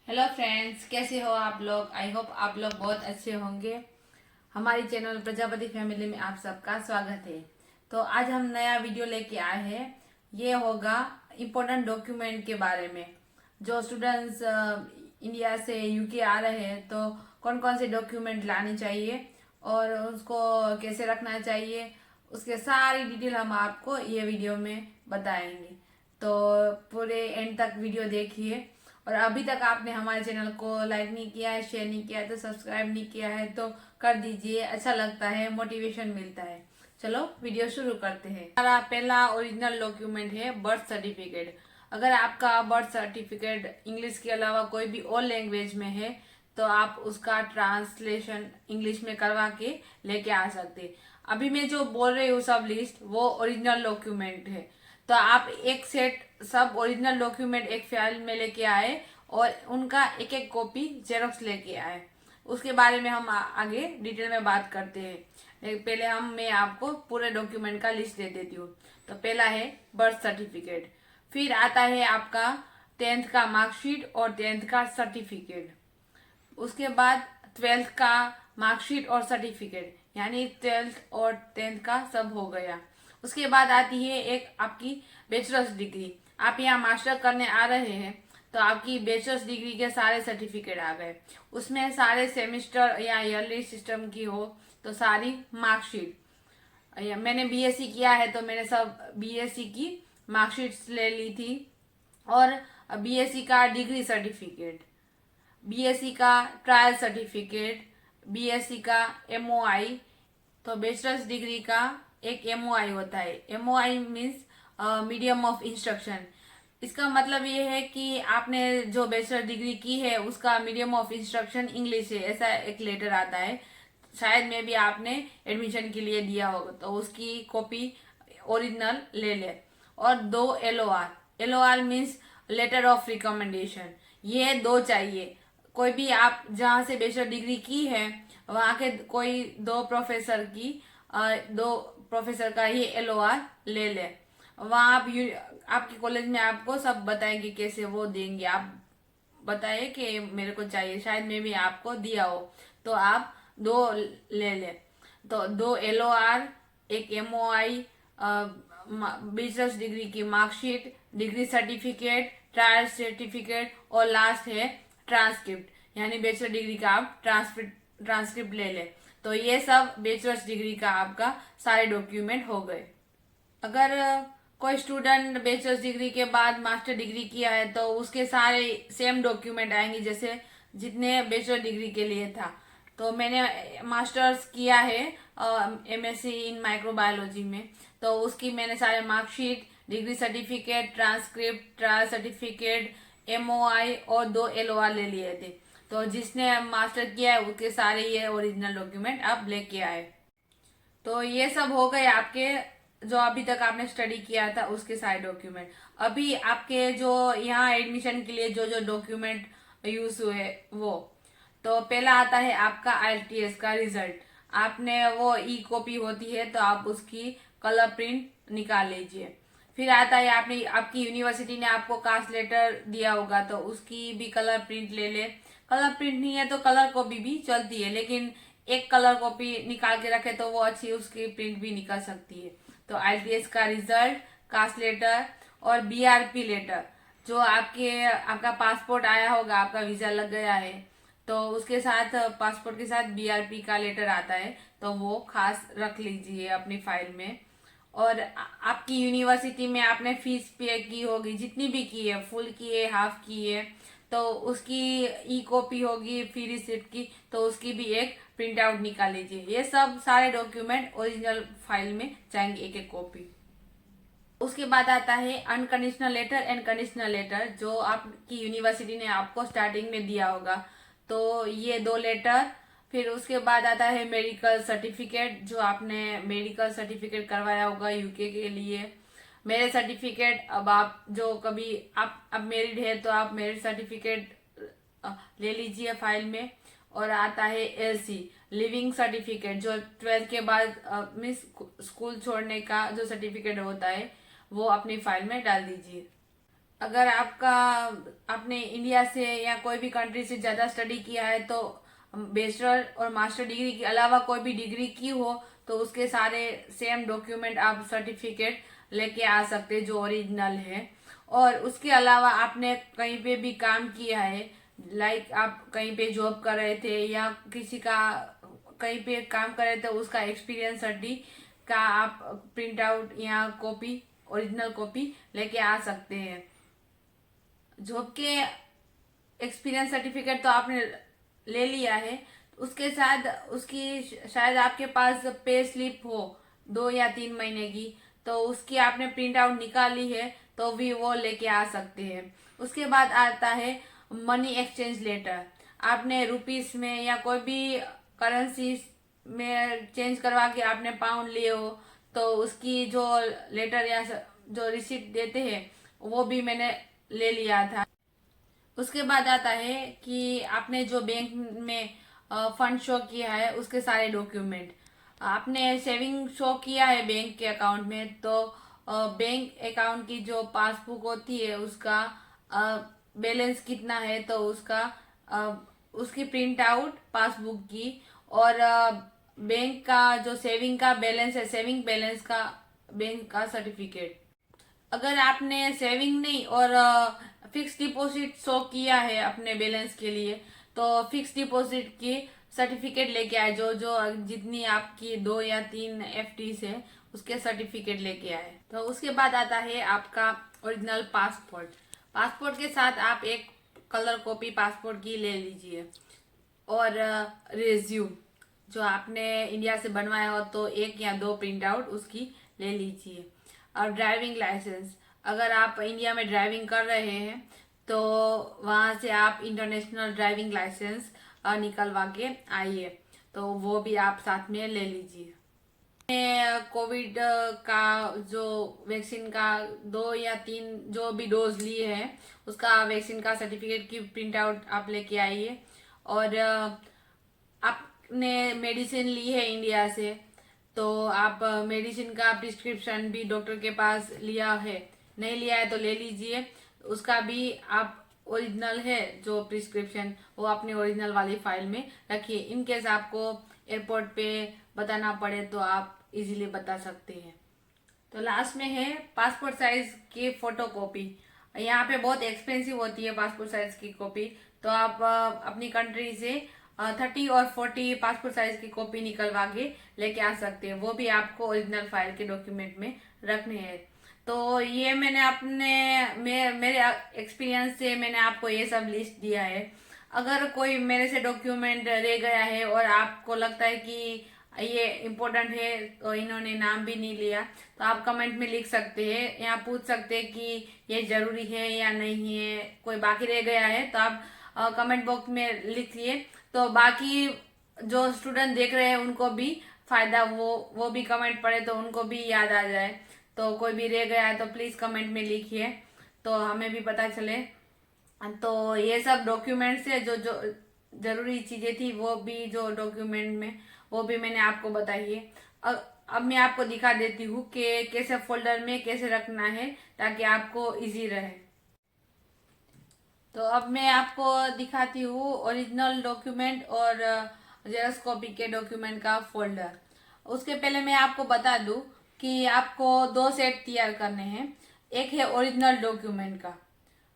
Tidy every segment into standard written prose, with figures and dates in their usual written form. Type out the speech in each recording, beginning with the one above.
Hello friends, कैसे हो आप लोग। आई होप आप लोग बहुत अच्छे होंगे। हमारी चैनल प्रजापति फैमिली में आप सबका स्वागत है। तो आज हम नया वीडियो लेके आए हैं। ये होगा इम्पोर्टेंट डॉक्यूमेंट के बारे में। जो स्टूडेंट्स इंडिया से यूके आ रहे हैं तो कौन कौन से डॉक्यूमेंट लाने चाहिए और उसको कैसे रखना चाहिए, उसके सारी डिटेल हम आपको ये वीडियो में बताएंगे। तो पूरे एंड तक वीडियो देखिए। और अभी तक आपने हमारे चैनल को लाइक नहीं किया है, शेयर नहीं किया है, तो सब्सक्राइब नहीं किया है तो कर दीजिए। अच्छा लगता है, मोटिवेशन मिलता है। चलो वीडियो शुरू करते हैं। हमारा पहला ओरिजिनल डॉक्यूमेंट है बर्थ सर्टिफिकेट। अगर आपका बर्थ सर्टिफिकेट इंग्लिश के अलावा कोई भी और लैंग्वेज में है तो आप उसका ट्रांसलेशन इंग्लिश में करवा के लेके आ सकते। अभी मैं जो बोल रही हूँ सब लिस्ट वो ओरिजिनल डॉक्यूमेंट है। तो आप एक सेट सब ओरिजिनल डॉक्यूमेंट एक फाइल में लेके आए और उनका एक एक कॉपी जेरोक्स लेके आए। उसके बारे में हम आगे डिटेल में बात करते हैं। लेकिन पहले मैं आपको पूरे डॉक्यूमेंट का लिस्ट दे देती हूँ। तो पहला है बर्थ सर्टिफिकेट, फिर आता है आपका 10th का मार्कशीट और 10th का सर्टिफिकेट। उसके बाद 12th का मार्कशीट और सर्टिफिकेट, यानी 12th और 10th का सब हो गया। उसके बाद आती है एक आपकी बैचलर्स डिग्री। आप यहाँ मास्टर करने आ रहे हैं तो आपकी बैचलर्स डिग्री के सारे सर्टिफिकेट आ गए। उसमें सारे सेमेस्टर या ईयरली सिस्टम की हो तो सारी मार्कशीट। मैंने बीएससी किया है तो मैंने सब बीएससी की मार्कशीट्स ले ली थी। और बीएससी का डिग्री सर्टिफिकेट, बीएससी का ट्रायल सर्टिफिकेट, बीएससी का एमओआई। तो बैचलर्स डिग्री का एक एमओआई होता है। MOI means medium of instruction. इसका मतलब ये है कि आपने जो बैचलर डिग्री की है उसका मीडियम ऑफ इंस्ट्रक्शन इंग्लिश है, ऐसा एक लेटर आता है। शायद में भी आपने एडमिशन के लिए दिया होगा तो उसकी कॉपी ओरिजिनल ले ले। और 2 LOR. LOR means letter of recommendation, ये 2 चाहिए। कोई भी आप जहाँ से बैचलर डिग्री की है वहाँ के कोई 2 प्रोफेसर की 2 प्रोफेसर का ही एलओआर ले ले। वहाँ आपके कॉलेज में आपको सब बताएंगे कैसे वो देंगे। आप बताइए कि मेरे को चाहिए, शायद मैं भी आपको दिया हो तो आप 2 ले ले। तो 2 एलओआर, एक एमओआई, बिजनेस डिग्री की marksheet, degree certificate, trial certificate और लास्ट है ट्रांसक्रिप्ट, यानी बैचलर डिग्री का आप ट्रांसक्रिप्ट ले ले। तो ये सब बैचलर्स डिग्री का आपका सारे डॉक्यूमेंट हो गए। अगर कोई स्टूडेंट बैचलर्स डिग्री के बाद मास्टर डिग्री किया है तो उसके सारे सेम डॉक्यूमेंट आएंगे जैसे जितने बैचलर डिग्री के लिए था। तो मैंने मास्टर्स किया है एमएससी इन माइक्रोबायोलॉजी में, तो उसकी मैंने सारे marksheet, degree certificate, transcript, trial certificate, MOI और 2 एलओआर ले लिए थे। तो जिसने मास्टर किया है उसके सारे ये ओरिजिनल डॉक्यूमेंट आप लेके आए। तो ये सब हो गए आपके जो अभी तक आपने स्टडी किया था उसके सारे डॉक्यूमेंट। अभी आपके जो यहाँ एडमिशन के लिए जो जो डॉक्यूमेंट यूज हुए वो, तो पहला आता है आपका आईएलटीएस का रिजल्ट। आपने वो ई कॉपी होती है तो आप उसकी कलर प्रिंट निकाल लीजिए। फिर आता है आपने आपकी यूनिवर्सिटी ने आपको कास्ट लेटर दिया होगा तो उसकी भी कलर प्रिंट ले ले। कलर प्रिंट नहीं है तो कलर कॉपी भी चलती है, लेकिन एक कलर कॉपी निकाल के रखे तो वो अच्छी उसकी प्रिंट भी निकल सकती है। तो आईएलटीएस का रिजल्ट, कास्ट लेटर और बीआरपी लेटर, जो आपका पासपोर्ट आया होगा, आपका वीजा लग गया है तो उसके साथ पासपोर्ट के साथ बीआरपी का लेटर आता है तो वो खास रख लीजिए अपनी फाइल में। और आपकी यूनिवर्सिटी में आपने फीस पे की होगी, जितनी भी की है, फुल की है, हाफ की है, तो उसकी ई कॉपी होगी फी रिसिप्ट की, तो उसकी भी एक प्रिंट आउट निकाल लीजिए। ये सब सारे डॉक्यूमेंट ओरिजिनल फाइल में जाएंगे एक एक कॉपी। उसके बाद आता है unconditional letter and conditional letter, जो आपकी यूनिवर्सिटी ने आपको स्टार्टिंग में दिया होगा। तो ये 2 लेटर। फिर उसके बाद आता है मेडिकल सर्टिफिकेट, जो आपने मेडिकल सर्टिफिकेट करवाया होगा यूके के लिए। मेरिट सर्टिफिकेट, अब आप जो कभी आप अब मेरिड है तो आप मेरिट सर्टिफिकेट ले लीजिए फाइल में। और आता है एलसी, लिविंग सर्टिफिकेट, जो 12th के बाद मीन्स स्कूल छोड़ने का जो सर्टिफिकेट होता है वो अपनी फाइल में डाल दीजिए। अगर आपने इंडिया से या कोई भी कंट्री से ज़्यादा स्टडी किया है तो बैचलर और मास्टर डिग्री के अलावा कोई भी डिग्री की हो तो उसके सारे सेम डॉक्यूमेंट आप सर्टिफिकेट लेके आ सकते हैं जो ओरिजिनल है। और उसके अलावा आपने कहीं पे भी काम किया है, लाइक आप कहीं पे जॉब कर रहे थे या किसी का कहीं पे काम कर रहे थे, उसका एक्सपीरियंस सर्टी का आप प्रिंट आउट या कॉपी ओरिजिनल कॉपी लेके आ सकते हैं। जॉब के एक्सपीरियंस सर्टिफिकेट तो आपने ले लिया है, उसके साथ उसकी शायद आपके पास पे स्लिप हो 2 या 3 महीने की, तो उसकी आपने प्रिंट आउट निकाली है तो भी वो लेके आ सकते हैं। उसके बाद आता है मनी एक्सचेंज लेटर। आपने रुपीस में या कोई भी करेंसी में चेंज करवा के आपने पाउंड लिए हो तो उसकी जो लेटर या जो रिसिप्ट देते हैं वो भी मैंने ले लिया था। उसके बाद आता है कि आपने जो बैंक में फंड शो किया है उसके सारे डॉक्यूमेंट। आपने सेविंग शो किया है बैंक के अकाउंट में तो बैंक अकाउंट की जो पासबुक होती है उसका बैलेंस कितना है तो उसकी प्रिंट आउट पासबुक की, और बैंक का जो सेविंग का बैलेंस है सेविंग बैलेंस का बैंक का सर्टिफिकेट। अगर आपने सेविंग नहीं और फिक्स डिपॉजिट शो किया है अपने बैलेंस के लिए तो फिक्स डिपॉजिट की सर्टिफिकेट लेके आए, जो जो जितनी आपकी 2 या 3 FD है उसके सर्टिफिकेट लेके आए। तो उसके बाद आता है आपका ओरिजिनल पासपोर्ट। पासपोर्ट के साथ आप एक कलर कॉपी पासपोर्ट की ले लीजिए, और रिज्यूम जो आपने इंडिया से बनवाया हो तो 1 या 2 प्रिंट आउट उसकी ले लीजिए। और ड्राइविंग लाइसेंस, अगर आप इंडिया में ड्राइविंग कर रहे हैं तो वहाँ से आप इंटरनेशनल ड्राइविंग लाइसेंस निकलवा के आइए, तो वो भी आप साथ में ले लीजिए। कोविड का जो वैक्सीन का 2 या 3 जो भी डोज लिए हैं उसका वैक्सीन का सर्टिफिकेट की प्रिंट आउट आप लेके आइए। और आपने मेडिसिन ली है इंडिया से तो आप मेडिसिन का प्रिस्क्रिप्शन भी डॉक्टर के पास लिया है, नहीं लिया है तो ले लीजिए। उसका भी आप ओरिजिनल है जो प्रिस्क्रिप्शन वो अपने ओरिजिनल वाली फाइल में रखिए। इन केस आपको एयरपोर्ट पे बताना पड़े तो आप इजीली बता सकते हैं। तो लास्ट में है पासपोर्ट साइज की फोटो कॉपी। यहाँ पे बहुत एक्सपेंसिव होती है पासपोर्ट साइज की कॉपी, तो आप अपनी कंट्री से 30 और 40 पासपोर्ट साइज की कॉपी निकलवा के लेके आ सकते हैं, वो भी आपको ओरिजिनल फाइल के डॉक्यूमेंट में रखने हैं। तो ये मैंने मेरे एक्सपीरियंस से मैंने आपको ये सब लिस्ट दिया है। अगर कोई मेरे से डॉक्यूमेंट रह गया है और आपको लगता है कि ये इम्पोर्टेंट है तो इन्होंने नाम भी नहीं लिया तो आप कमेंट में लिख सकते हैं, यहाँ पूछ सकते हैं कि ये जरूरी है या नहीं है, कोई बाकी रह गया है तो आप कमेंट बॉक्स में लिखिए, तो बाकी जो स्टूडेंट देख रहे हैं उनको भी फायदा, वो भी कमेंट पढ़े तो उनको भी याद आ जाए। तो कोई भी रह गया है तो प्लीज कमेंट में लिखिए तो हमें भी पता चले। तो ये सब डॉक्यूमेंट्स है जो जो जरूरी चीजें थी वो भी जो डॉक्यूमेंट में वो भी मैंने आपको बताई है। अब मैं आपको दिखा देती हूँ कि कैसे फोल्डर में कैसे रखना है ताकि आपको इजी रहे। तो अब मैं आपको दिखाती हूँ ओरिजिनल डॉक्यूमेंट और जेरॉक्स कॉपी के डॉक्यूमेंट का फोल्डर। उसके पहले मैं आपको बता दूं कि आपको 2 सेट तैयार करने हैं। एक है ओरिजिनल डॉक्यूमेंट का,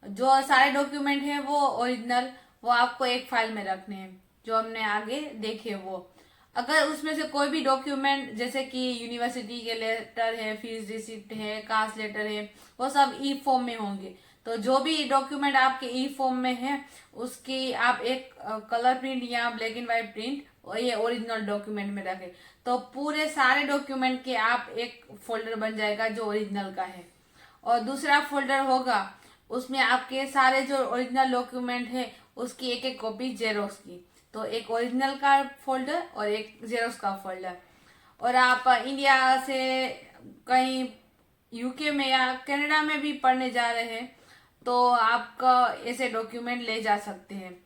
जो सारे डॉक्यूमेंट है वो ओरिजिनल वो आपको एक फाइल में रखने हैं जो हमने आगे देखे वो। अगर उसमें से कोई भी डॉक्यूमेंट जैसे कि यूनिवर्सिटी के लेटर है, फीस रिसिप्ट है, कास्ट लेटर है, वो सब ई फॉर्म में होंगे। तो जो भी डॉक्यूमेंट आपके ई फॉर्म में है उसकी आप एक कलर प्रिंट या ब्लैक एंड व्हाइट प्रिंट ये ओरिजिनल डॉक्यूमेंट में रखें, तो पूरे सारे डॉक्यूमेंट के आप एक फोल्डर बन जाएगा जो ओरिजिनल का है। और दूसरा फोल्डर होगा उसमें आपके सारे जो ओरिजिनल डॉक्यूमेंट है उसकी एक एक कॉपी जेरोक्स की, तो एक ओरिजिनल का फोल्डर और एक जेरोक्स का फोल्डर। और आप इंडिया से कहीं यूके में या कनाडा में भी पढ़ने जा रहे हैं तो आपका ऐसे डॉक्यूमेंट ले जा सकते हैं।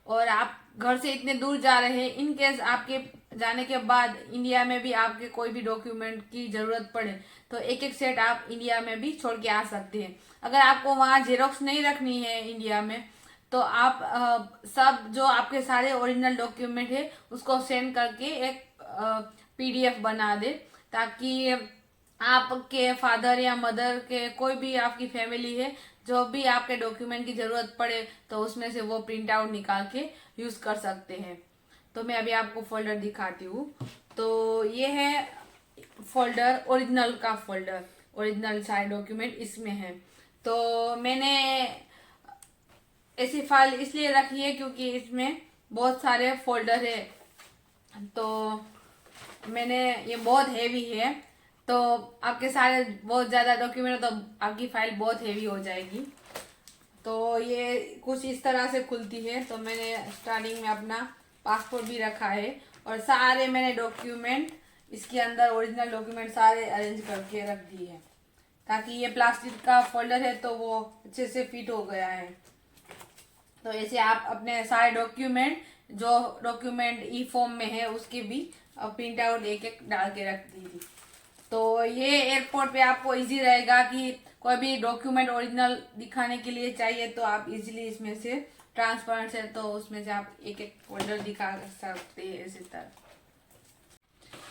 और आप घर से इतने दूर जा रहे हैं, इन केस आपके जाने के बाद इंडिया में भी आपके कोई भी डॉक्यूमेंट की जरूरत पड़े तो एक एक सेट आप इंडिया में भी छोड़ के आ सकते हैं। अगर आपको वहाँ जेरोक्स नहीं रखनी है इंडिया में तो आप सब जो आपके सारे ओरिजिनल डॉक्यूमेंट है उसको सेंड करके एक पीडीएफ बना दे, ताकि आपके फादर या मदर के कोई भी आपकी फैमिली है जो भी आपके डॉक्यूमेंट की जरूरत पड़े तो उसमें से वो प्रिंट आउट निकाल के यूज कर सकते हैं। तो मैं अभी आपको फोल्डर दिखाती हूँ। तो ये है फोल्डर, ओरिजिनल का फोल्डर, ओरिजिनल सारे डॉक्यूमेंट इसमें है। तो मैंने ऐसी फाइल इसलिए रखी है क्योंकि इसमें बहुत सारे फोल्डर है, तो मैंने ये बहुत हैवी है, तो आपके सारे बहुत ज़्यादा डॉक्यूमेंट तो आपकी फाइल बहुत हैवी हो जाएगी। तो ये कुछ इस तरह से खुलती है। तो मैंने स्टार्टिंग में अपना पासपोर्ट भी रखा है और सारे मैंने डॉक्यूमेंट इसके अंदर, ओरिजिनल डॉक्यूमेंट सारे अरेंज करके रख दिए हैं, ताकि ये प्लास्टिक का फोल्डर है तो वो अच्छे से फिट हो गया है। तो ऐसे आप अपने सारे डॉक्यूमेंट, जो डॉक्यूमेंट ई फॉर्म में है उसके भी प्रिंट आउट एक एक डाल के रख दीजिए। तो ये एयरपोर्ट पे आपको इजी रहेगा कि कोई भी डॉक्यूमेंट ओरिजिनल दिखाने के लिए चाहिए तो आप इजीली इसमें से, ट्रांसपेरेंट है तो उसमें से आप एक एक फोल्डर दिखा सकते हैं इसी तरह।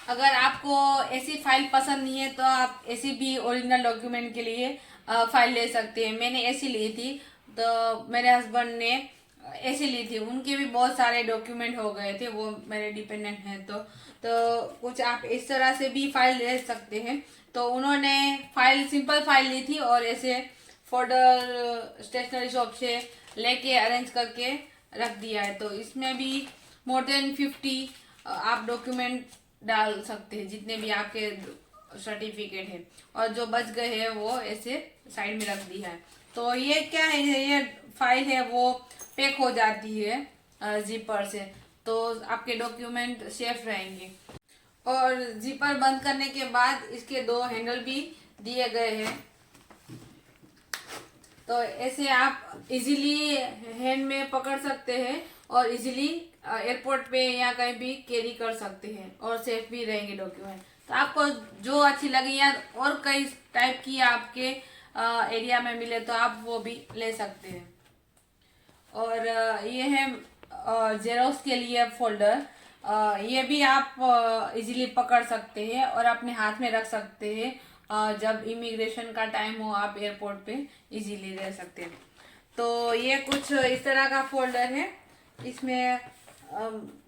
अगर आपको ऐसी फाइल पसंद नहीं है तो आप ऐसी भी ओरिजिनल डॉक्यूमेंट के लिए फाइल ले सकते हैं। मैंने ऐसी ली थी, तो मेरे हस्बैंड ने ऐसी ली थी, उनके भी बहुत सारे डॉक्यूमेंट हो गए थे, वो मेरे डिपेंडेंट हैं। तो कुछ आप इस तरह से भी फाइल ले सकते हैं। तो उन्होंने फाइल, सिंपल फाइल ली थी और ऐसे फोल्डर स्टेशनरी शॉप से लेके अरेंज करके रख दिया है। तो इसमें भी मोर देन 50 आप डॉक्यूमेंट डाल सकते हैं, जितने भी आपके सर्टिफिकेट है, और जो बच गए हैं वो ऐसे साइड में रख दिया है। तो ये क्या है, ये फाइल है वो पैक हो जाती है जिपर से, तो आपके डॉक्यूमेंट सेफ रहेंगे। और जिपर बंद करने के बाद इसके 2 हैंडल भी दिए गए हैं, तो ऐसे आप इजीली हैंड में पकड़ सकते हैं और इजीली एयरपोर्ट पे या कहीं भी कैरी कर सकते हैं और सेफ भी रहेंगे डॉक्यूमेंट। तो आपको जो अच्छी लगी या और कई टाइप की आपके एरिया में मिले तो आप वो भी ले सकते हैं। और ये है जेरोक्स के लिए फोल्डर, ये भी आप इजीली पकड़ सकते हैं और अपने हाथ में रख सकते हैं। जब इमिग्रेशन का टाइम हो आप एयरपोर्ट पे इजीली ले सकते हैं। तो ये कुछ इस तरह का फोल्डर है, इसमें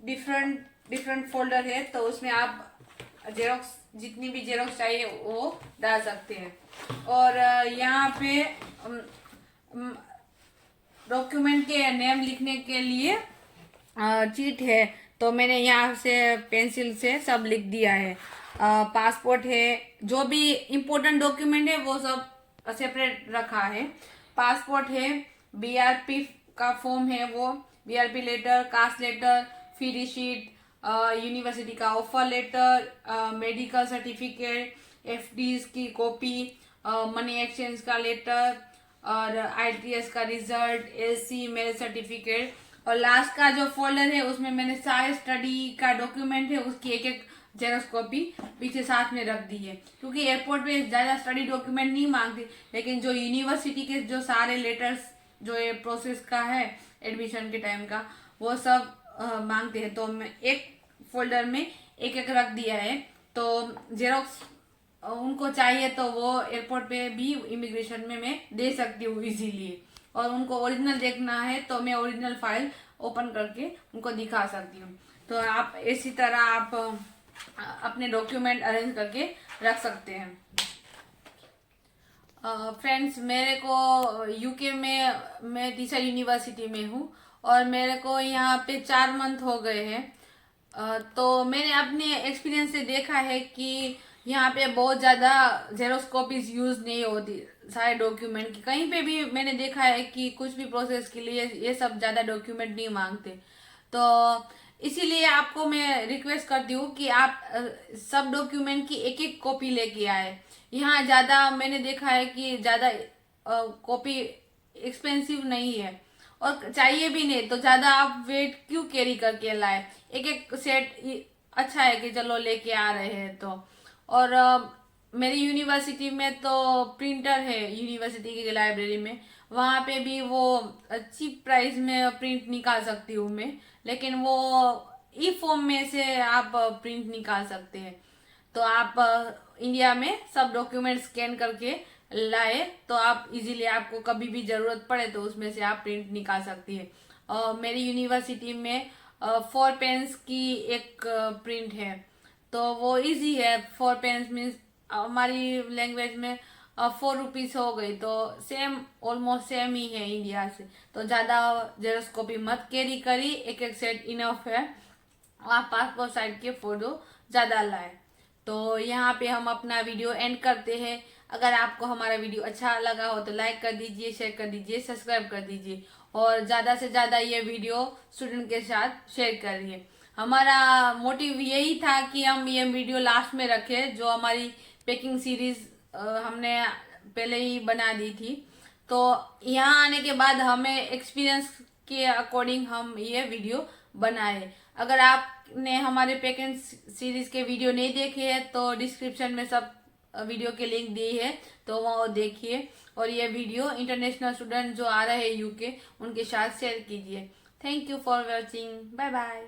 डिफरेंट फोल्डर है, तो उसमें आप जेरोक्स, जितनी भी जेरोक्स चाहिए वो डाल सकते हैं। और यहाँ पे डॉक्यूमेंट के नेम लिखने के लिए चीट है, तो मैंने यहाँ से पेंसिल से सब लिख दिया है। पासपोर्ट है, जो भी इम्पोर्टेंट डॉक्यूमेंट है वो सब सेपरेट रखा है। पासपोर्ट है, बीआरपी का फॉर्म है वो, BRP letter, caste letter, fee receipt, university का offer letter, medical certificate, FDs की कॉपी, मनी एक्सचेंज का लेटर, और आईटीएस का रिजल्ट, एलसी, मैरिज सर्टिफिकेट। और लास्ट का जो फोल्डर है उसमें मैंने सारे स्टडी का डॉक्यूमेंट है उसकी एक एक जेरोक्स कॉपी पीछे साथ में रख दी है, क्योंकि एयरपोर्ट पे ज़्यादा स्टडी डॉक्यूमेंट नहीं मांगते, लेकिन जो यूनिवर्सिटी के जो सारे लेटर्स जो ये प्रोसेस का है एडमिशन के टाइम का वो सब मांगते हैं। तो मैं एक फोल्डर में एक एक रख दिया है, तो जेरोक्स उनको चाहिए तो वो एयरपोर्ट पे भी इमिग्रेशन में मैं दे सकती हूँ इजीली। और उनको ओरिजिनल देखना है तो मैं ओरिजिनल फाइल ओपन करके उनको दिखा सकती हूँ। तो आप इसी तरह आप अपने डॉक्यूमेंट अरेंज करके रख सकते हैं। फ्रेंड्स, मेरे को यूके में, मैं टीचर यूनिवर्सिटी में हूँ और मेरे को यहाँ पे 4 मंथ हो गए हैं। तो मैंने अपने एक्सपीरियंस से देखा है कि यहाँ पे बहुत ज़्यादा जेरोक्स कॉपीज यूज़ नहीं होती सारे डॉक्यूमेंट की। कहीं पे भी मैंने देखा है कि कुछ भी प्रोसेस के लिए ये सब ज़्यादा डॉक्यूमेंट नहीं मांगते। तो इसीलिए आपको मैं रिक्वेस्ट करती हूँ कि आप सब डॉक्यूमेंट की एक एक कॉपी लेके आए। यहाँ ज़्यादा मैंने देखा है कि ज़्यादा कॉपी एक्सपेंसिव नहीं है और चाहिए भी नहीं तो ज्यादा आप वेट क्यों कैरी करके लाए। एक एक सेट अच्छा है कि चलो लेके आ रहे हैं तो। और मेरी यूनिवर्सिटी में तो प्रिंटर है, यूनिवर्सिटी की लाइब्रेरी में, वहाँ पे भी वो चीप प्राइस में प्रिंट निकाल सकती हूँ मैं। लेकिन वो ई फॉर्म में से आप प्रिंट निकाल सकते हैं। तो आप इंडिया में सब डॉक्यूमेंट स्कैन करके लाए तो आप इजीली, आपको कभी भी जरूरत पड़े तो उसमें से आप प्रिंट निकाल सकती है। मेरी यूनिवर्सिटी में 4 पेन्स की एक प्रिंट है, तो वो इजी है। 4 पेन्स मीन्स हमारी लैंग्वेज में 4 रुपीज हो गई, तो सेम ऑलमोस्ट सेम ही है इंडिया से। तो ज्यादा जेरोस्कोपी मत कैरी करी, एक एक सेट इनफ है। आप पासपोर्ट साइज के फोटो ज्यादा लाए। तो यहाँ पे हम अपना वीडियो एंड करते हैं। अगर आपको हमारा वीडियो अच्छा लगा हो तो लाइक कर दीजिए, शेयर कर दीजिए, सब्सक्राइब कर दीजिए और ज्यादा से ज्यादा ये वीडियो स्टूडेंट के साथ शेयर करिए। हमारा मोटिव यही था कि हम ये वीडियो लास्ट में रखें, जो हमारी पैकिंग सीरीज हमने पहले ही बना दी थी। तो यहाँ आने के बाद हमें एक्सपीरियंस के अकॉर्डिंग हम ये वीडियो बनाए। अगर आपने हमारे पैकिंग सीरीज के वीडियो नहीं देखे हैं तो डिस्क्रिप्शन में सब वीडियो के लिंक दिए है, तो वो देखिए। और ये वीडियो इंटरनेशनल स्टूडेंट जो आ रहे हैं यूके, उनके साथ शेयर कीजिए। Thank you for watching, bye bye.